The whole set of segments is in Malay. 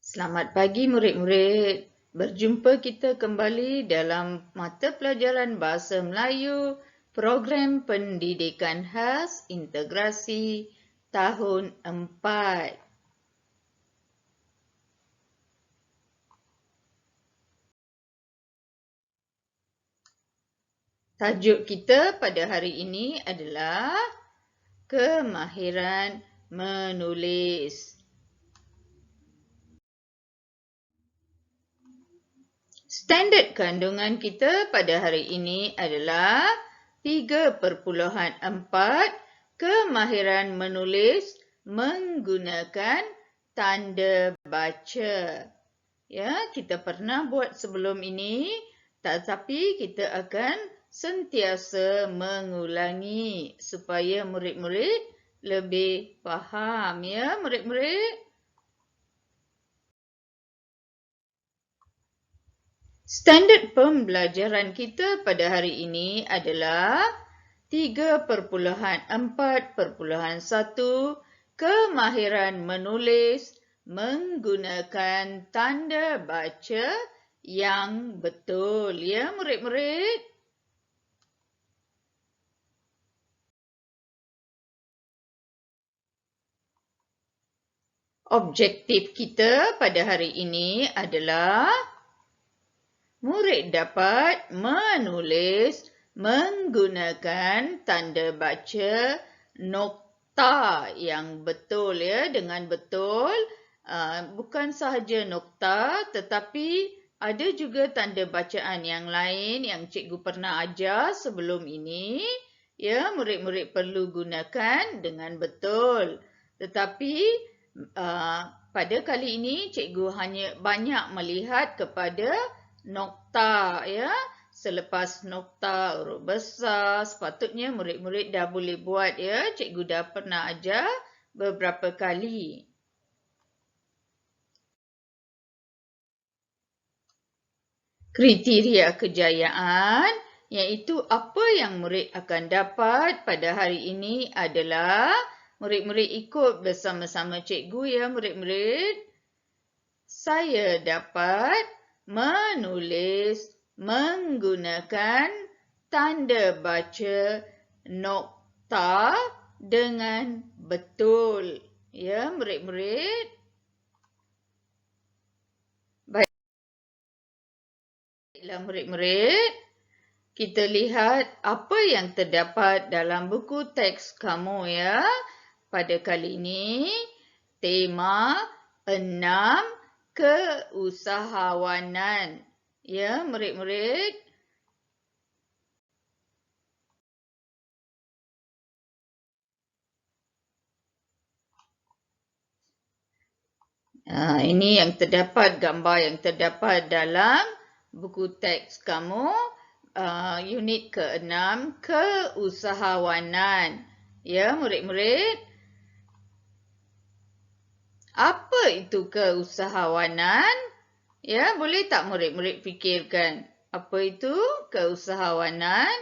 Selamat pagi murid-murid. Berjumpa kita kembali dalam mata pelajaran Bahasa Melayu Program Pendidikan Khas Integrasi tahun 4. Tajuk kita pada hari ini adalah kemahiran menulis. Standard kandungan kita pada hari ini adalah 3.4 kemahiran menulis menggunakan tanda baca. Ya, kita pernah buat sebelum ini, tetapi kita akan sentiasa mengulangi supaya murid-murid lebih faham, ya murid-murid. Standard pembelajaran kita pada hari ini adalah 3.4.1 kemahiran menulis menggunakan tanda baca yang betul, ya murid-murid. Objektif kita pada hari ini adalah murid dapat menulis menggunakan tanda baca nokta yang betul, ya, dengan betul. Bukan sahaja nokta tetapi ada juga tanda bacaan yang lain yang cikgu pernah ajar sebelum ini. Ya, murid-murid perlu gunakan dengan betul. Tetapi pada kali ini cikgu hanya banyak melihat kepada nokta, ya. Selepas nokta huruf besar, sepatutnya murid-murid dah boleh buat, ya. Cikgu dah pernah ajar beberapa kali. Kriteria kejayaan, iaitu apa yang murid akan dapat pada hari ini adalah murid-murid ikut bersama-sama cikgu, ya murid-murid. Saya dapat menulis menggunakan tanda baca nokta dengan betul. Ya, murid-murid. Baiklah murid-murid. Kita lihat apa yang terdapat dalam buku teks kamu, ya. Pada kali ini, tema 6 keusahawanan. Ya, murid-murid. Ini yang terdapat, gambar yang terdapat dalam buku teks kamu, unit ke-6, keusahawanan. Ya, murid-murid. Apa itu keusahawanan? Ya, boleh tak murid-murid fikirkan? Apa itu keusahawanan?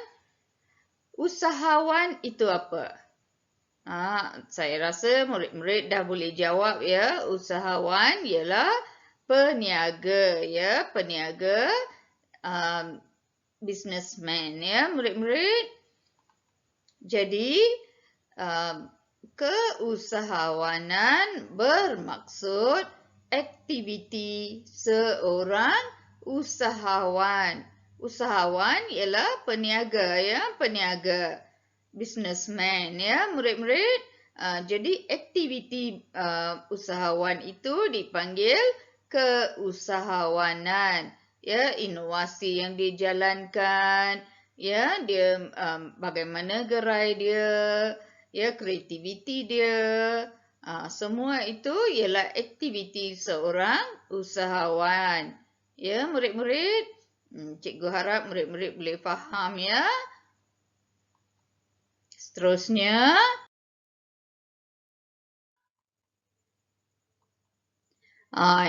Usahawan itu apa? Saya rasa murid-murid dah boleh jawab, ya. Usahawan ialah peniaga, ya. Peniaga, businessman, ya murid-murid. Jadi, keusahawanan bermaksud aktiviti seorang usahawan. Usahawan ialah peniaga, ya, peniaga, businessman, ya, murid-murid. Jadi aktiviti usahawan itu dipanggil keusahawanan. Ya, inovasi yang dijalankan, ya, dia bagaimana gerai dia, ya, kreativiti dia. Semua itu ialah aktiviti seorang usahawan. Ya, murid-murid. Cikgu harap murid-murid boleh faham, ya. Seterusnya,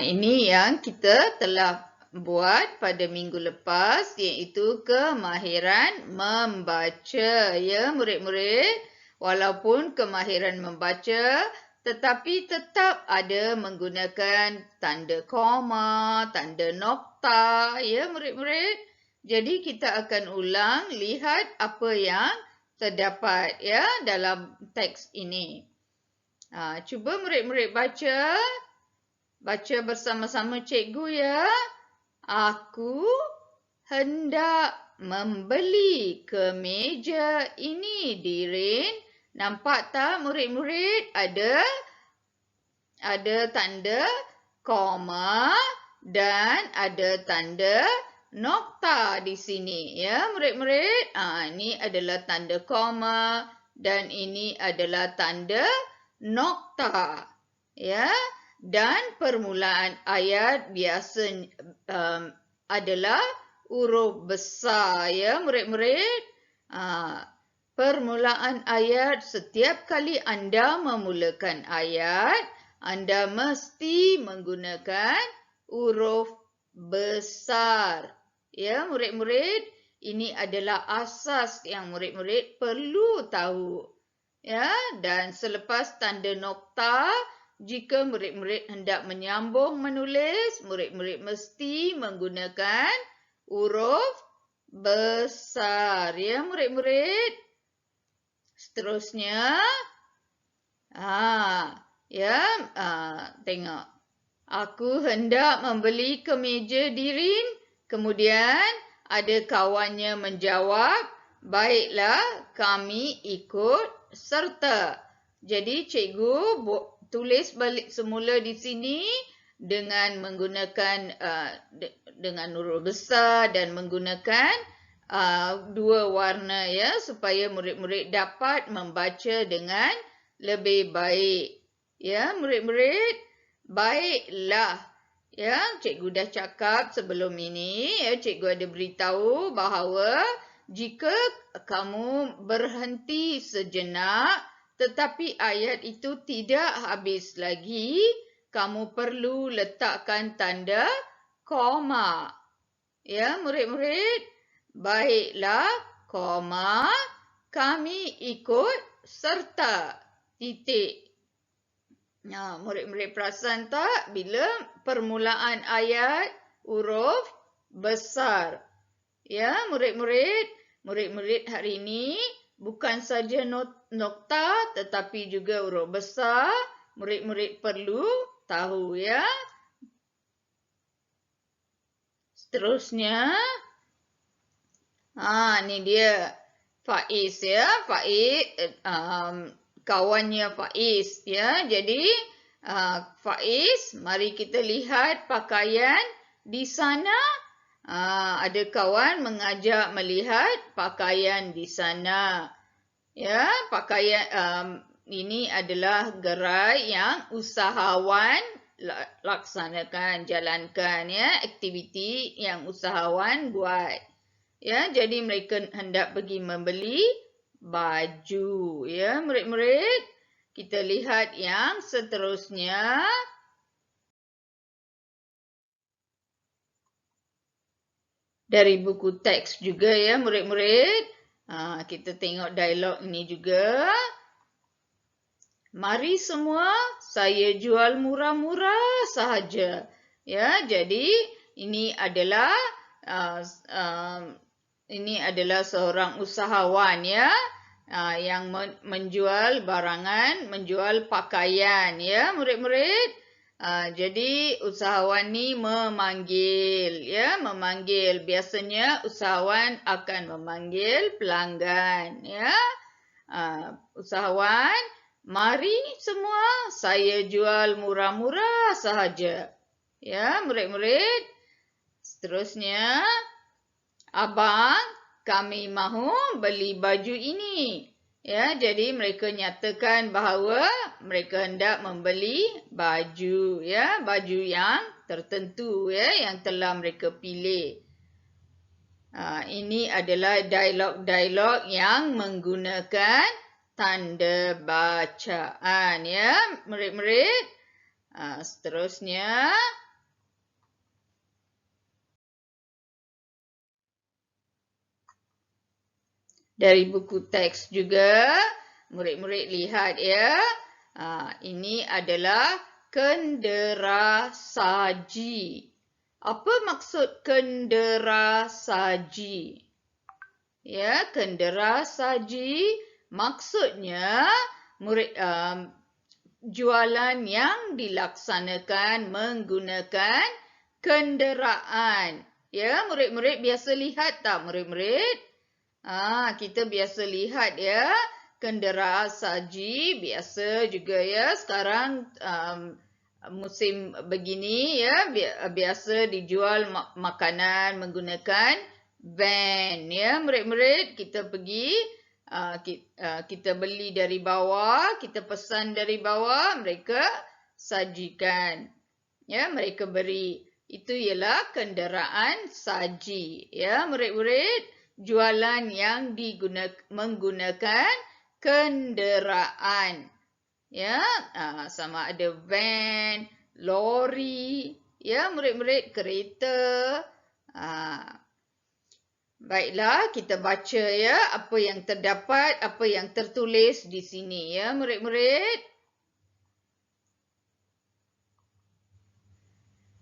ini yang kita telah buat pada minggu lepas, iaitu kemahiran membaca, ya murid-murid. Walaupun kemahiran membaca tetapi tetap ada menggunakan tanda koma, tanda nokta, ya murid-murid. Jadi kita akan ulang, lihat apa yang terdapat ya dalam teks ini. Cuba murid-murid baca bersama-sama cikgu ya. Aku hendak membeli kemeja ini, Dirin. Nampak tak murid-murid? Ada tanda koma dan ada tanda nokta di sini ya murid-murid. Ini adalah tanda koma dan ini adalah tanda nokta. Ya. Dan permulaan ayat biasa adalah huruf besar ya murid-murid. Permulaan ayat, setiap kali anda memulakan ayat, anda mesti menggunakan huruf besar. Ya murid-murid, ini adalah asas yang murid-murid perlu tahu. Ya, dan selepas tanda nokta, jika murid-murid hendak menyambung menulis, murid-murid mesti menggunakan huruf besar. Ya murid-murid. Seterusnya, tengok. Aku hendak membeli kemeja, Dirin. Kemudian ada kawannya menjawab, baiklah kami ikut serta. Jadi cikgu tulis balik semula di sini dengan menggunakan dengan huruf besar dan menggunakan dua warna ya supaya murid-murid dapat membaca dengan lebih baik. Ya, murid-murid, baiklah. Ya, cikgu dah cakap sebelum ini, ya, cikgu ada beritahu bahawa jika kamu berhenti sejenak tetapi ayat itu tidak habis lagi, kamu perlu letakkan tanda koma. Ya, murid-murid, baiklah, koma, kami ikut serta, titik. Murid-murid perasan tak bila permulaan ayat huruf besar? Ya, murid-murid hari ini bukan saja nokta tetapi juga huruf besar. Murid-murid perlu tahu ya. Seterusnya, ni dia Faiz ya. Faiz kawannya Faiz ya. Jadi Faiz, mari kita lihat pakaian di sana. Ada kawan mengajak melihat pakaian di sana. Ya, pakaian ini adalah gerai yang usahawan laksanakan, jalankan ya, aktiviti yang usahawan buat. Ya, jadi mereka hendak pergi membeli baju. Ya, murid-murid, kita lihat yang seterusnya. Dari buku teks juga ya, murid-murid. Kita tengok dialog ini juga. Mari semua, saya jual murah-murah sahaja. Ya, jadi ini adalah seorang usahawan ya yang menjual barangan, menjual pakaian ya, murid-murid. Jadi usahawan ni memanggil. Biasanya usahawan akan memanggil pelanggan ya. Usahawan, mari semua, saya jual murah-murah sahaja. Ya, murid-murid. Seterusnya, abang, kami mahu beli baju ini. Ya, jadi mereka nyatakan bahawa mereka hendak membeli baju, ya, baju yang tertentu ya yang telah mereka pilih. Ini adalah dialog-dialog yang menggunakan tanda bacaan ya, murid-murid. Seterusnya, dari buku teks juga, murid-murid lihat ya. Ini adalah kendera saji. Apa maksud kendera saji? Ya, kendera saji maksudnya jualan yang dilaksanakan menggunakan kenderaan. Ya, murid-murid biasa lihat tak murid-murid? Kita biasa lihat ya, kenderaan saji biasa juga ya. Sekarang musim begini ya, biasa dijual makanan menggunakan van ya. Murid-murid, kita pergi, kita beli dari bawah, kita pesan dari bawah, mereka sajikan. Ya, mereka beri. Itu ialah kenderaan saji. Ya, murid-murid, jualan yang menggunakan kenderaan. Ya, sama ada van, lori, ya murid-murid, kereta. Baiklah, kita baca ya apa yang terdapat, apa yang tertulis di sini ya murid-murid.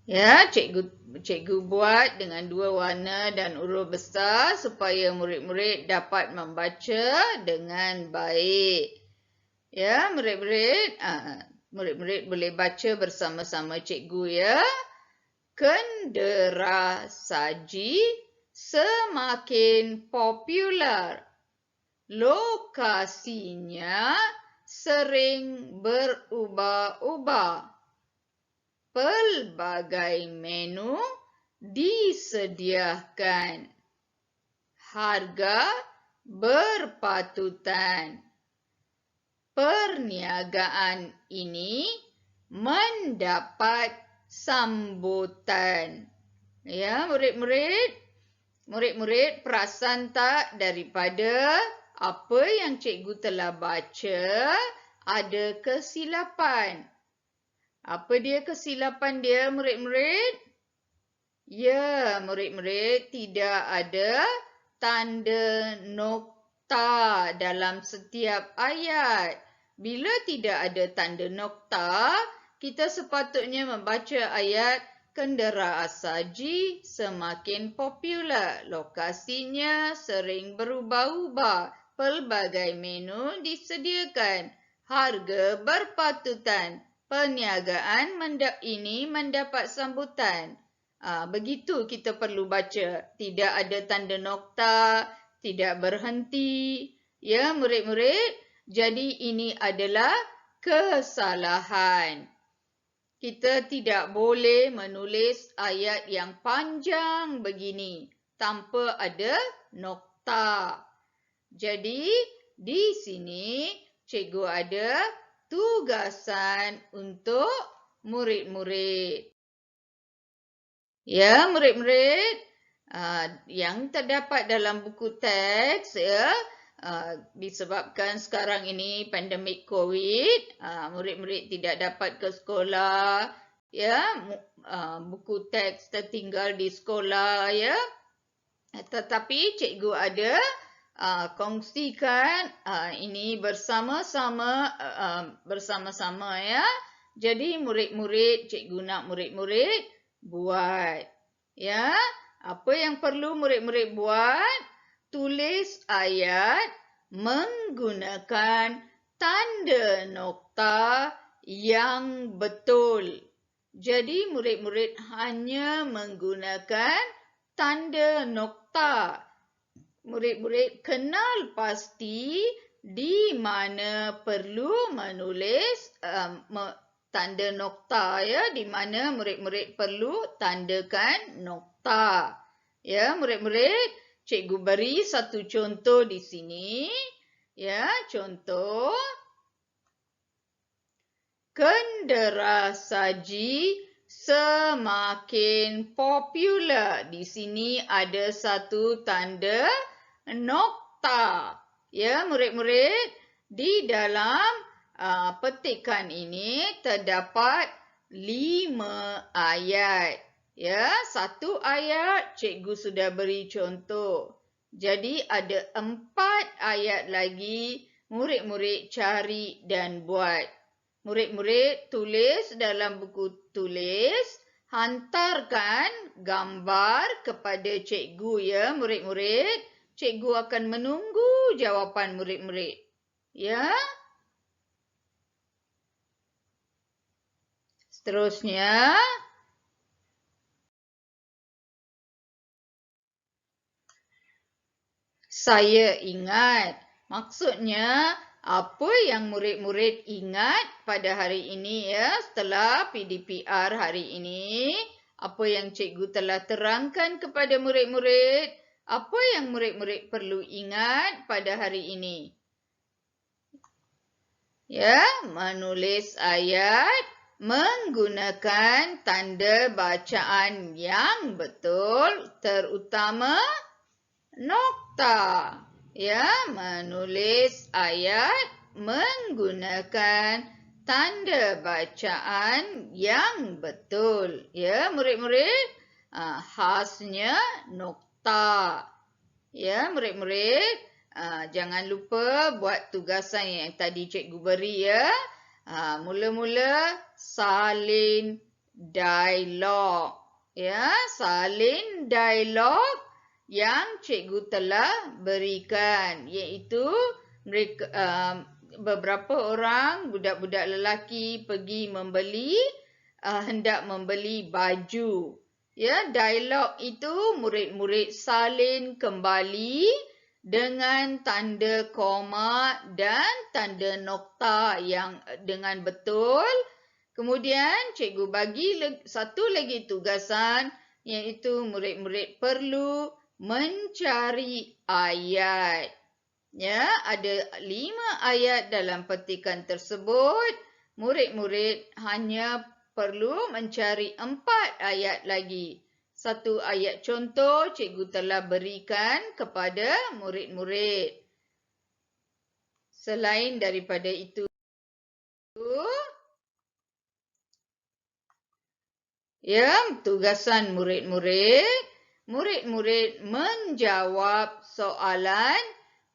Ya, cikgu buat dengan 2 warna dan huruf besar supaya murid-murid dapat membaca dengan baik. Ya, murid-murid, murid-murid boleh baca bersama-sama cikgu ya. Kendera saji semakin popular. Lokasinya sering berubah-ubah. Pelbagai menu disediakan. Harga berpatutan. Perniagaan ini mendapat sambutan. Ya, murid-murid. Murid-murid perasan tak daripada apa yang cikgu telah baca ada kesilapan. Apa dia kesilapan dia, murid-murid? Ya, murid-murid, tidak ada tanda nokta dalam setiap ayat. Bila tidak ada tanda nokta, kita sepatutnya membaca ayat kenderaan saji semakin popular. Lokasinya sering berubah-ubah. Pelbagai menu disediakan. Harga berpatutan. Perniagaan ini mendapat sambutan. Begitu kita perlu baca. Tidak ada tanda nokta, tidak berhenti. Ya, murid-murid. Jadi ini adalah kesalahan. Kita tidak boleh menulis ayat yang panjang begini tanpa ada nokta. Jadi di sini cikgu ada tugasan untuk murid-murid. Ya, murid-murid, yang terdapat dalam buku teks ya, disebabkan sekarang ini pandemik COVID, murid-murid tidak dapat ke sekolah, ya, buku teks tertinggal di sekolah ya. Tetapi cikgu ada kongsikan ini bersama-sama ya. Jadi murid-murid, cikgu nak murid-murid buat. Ya, apa yang perlu murid-murid buat? Tulis ayat menggunakan tanda nokta yang betul. Jadi murid-murid hanya menggunakan tanda nokta. Murid-murid kenal pasti di mana perlu menulis tanda nokta ya, di mana murid-murid perlu tandakan nokta. Ya, murid-murid, cikgu beri satu contoh di sini. Ya, contoh. Kendera saji semakin popular. Di sini ada satu tanda nokta. Ya, murid-murid, di dalam petikan ini terdapat 5 ayat. Ya, satu ayat cikgu sudah beri contoh. Jadi ada 4 ayat lagi murid-murid cari dan buat. Murid-murid tulis dalam buku tulis, hantarkan gambar kepada cikgu ya murid-murid. Cikgu akan menunggu jawapan murid-murid. Ya. Seterusnya, saya ingat. Maksudnya, apa yang murid-murid ingat pada hari ini ya, setelah PDPR hari ini, apa yang cikgu telah terangkan kepada murid-murid, apa yang murid-murid perlu ingat pada hari ini. Ya, menulis ayat menggunakan tanda bacaan yang betul, terutama nokta. Ya, menulis ayat menggunakan tanda bacaan yang betul. Ya, murid-murid, khasnya nokta. Ya, murid-murid, jangan lupa buat tugasan yang tadi cikgu beri ya. Mula-mula salin dialog. Ya, salin dialog yang cikgu telah berikan, iaitu mereka beberapa orang budak-budak lelaki pergi hendak membeli baju. Ya, dialog itu murid-murid salin kembali dengan tanda koma dan tanda nokta yang dengan betul. Kemudian cikgu bagi satu lagi tugasan, iaitu murid-murid perlu mencari ayat. Ya, ada 5 ayat dalam petikan tersebut. Murid-murid hanya perlu mencari 4 ayat lagi. Satu ayat contoh cikgu telah berikan kepada murid-murid. Selain daripada itu, ya, tugasan murid-murid menjawab soalan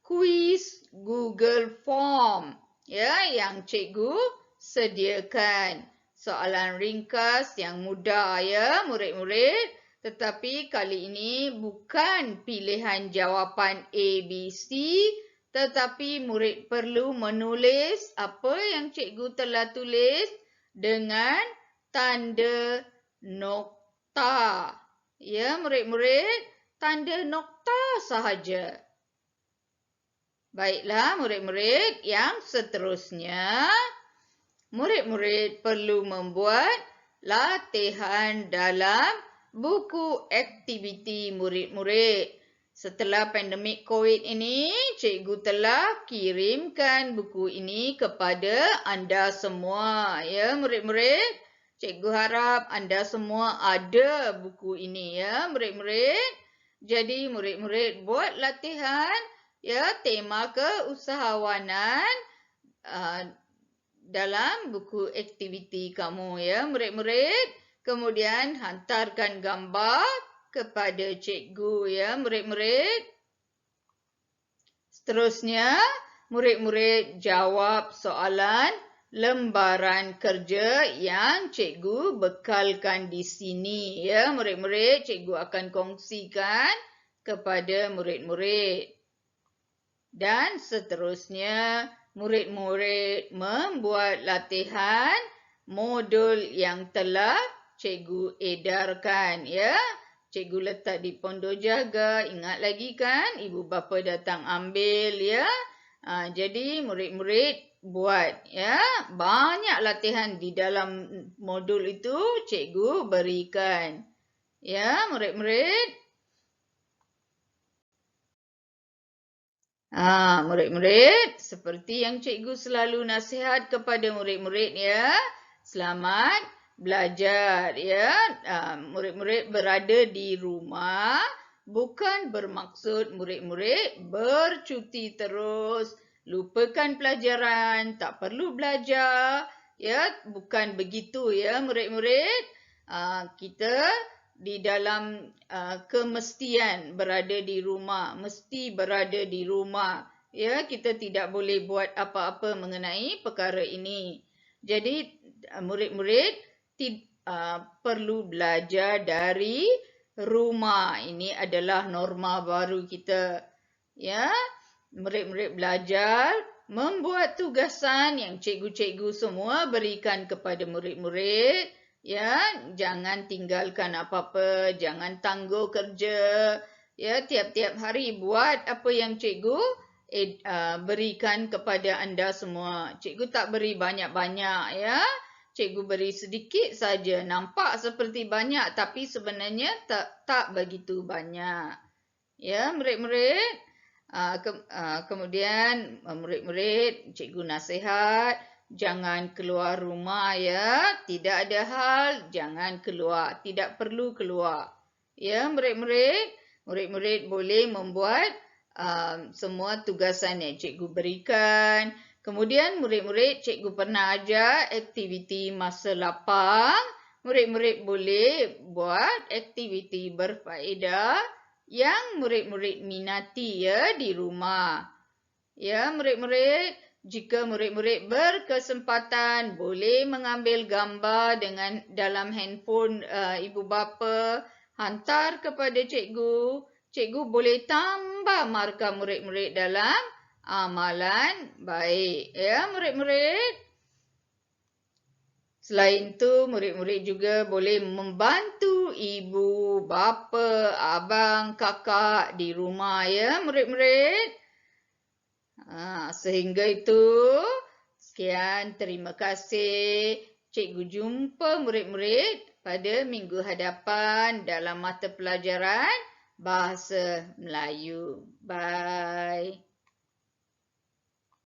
kuis Google Form ya yang cikgu sediakan. Soalan ringkas yang mudah ya murid-murid, tetapi kali ini bukan pilihan jawapan A, B, C, tetapi murid perlu menulis apa yang cikgu telah tulis dengan tanda nokta. Ya murid-murid, tanda nokta sahaja. Baiklah murid-murid, yang seterusnya, murid-murid perlu membuat latihan dalam buku aktiviti murid-murid. Setelah pandemik COVID ini, cikgu telah kirimkan buku ini kepada anda semua. Ya murid-murid, cikgu harap anda semua ada buku ini ya murid-murid. Jadi murid-murid buat latihan ya tema keusahawanan dalam buku aktiviti kamu ya murid-murid. Kemudian hantarkan gambar kepada cikgu ya murid-murid. Seterusnya, murid-murid jawab soalan lembaran kerja yang cikgu bekalkan di sini ya murid-murid. Cikgu akan kongsikan kepada murid-murid. Dan seterusnya, murid-murid membuat latihan modul yang telah cikgu edarkan ya. Cikgu letak di pondok jaga, ingat lagi kan? Ibu bapa datang ambil ya. Jadi murid-murid buat ya. Banyak latihan di dalam modul itu cikgu berikan. Ya, murid-murid. Murid-murid, seperti yang cikgu selalu nasihat kepada murid-murid ya. Selamat belajar ya. Murid-murid berada di rumah bukan bermaksud murid-murid bercuti terus, lupakan pelajaran, tak perlu belajar ya, bukan begitu ya murid-murid. Kita di dalam kemestian berada di rumah, mesti berada di rumah. Ya, kita tidak boleh buat apa-apa mengenai perkara ini. Jadi murid-murid perlu belajar dari rumah. Ini adalah norma baru kita. Ya, murid-murid belajar membuat tugasan yang cikgu-cikgu semua berikan kepada murid-murid. Ya, jangan tinggalkan apa-apa, jangan tangguh kerja. Ya, tiap-tiap hari buat apa yang cikgu berikan kepada anda semua. Cikgu tak beri banyak-banyak, ya. Cikgu beri sedikit saja. Nampak seperti banyak tapi sebenarnya tak begitu banyak. Ya, murid-murid. Kemudian murid-murid, cikgu nasihat, jangan keluar rumah, ya. Tidak ada hal, jangan keluar. Tidak perlu keluar. Ya, murid-murid. Murid-murid boleh membuat semua tugasan yang cikgu berikan. Kemudian murid-murid, cikgu pernah ajar aktiviti masa lapang. Murid-murid boleh buat aktiviti berfaedah yang murid-murid minati, ya, di rumah. Ya, murid-murid, jika murid-murid berkesempatan boleh mengambil gambar dengan dalam handphone ibu bapa, hantar kepada cikgu. Cikgu boleh tambah markah murid-murid dalam amalan baik. Ya, murid-murid. Selain itu, murid-murid juga boleh membantu ibu, bapa, abang, kakak di rumah, ya, murid-murid. Sehingga itu, sekian, terima kasih. Cikgu jumpa murid-murid pada minggu hadapan dalam mata pelajaran Bahasa Melayu. Bye.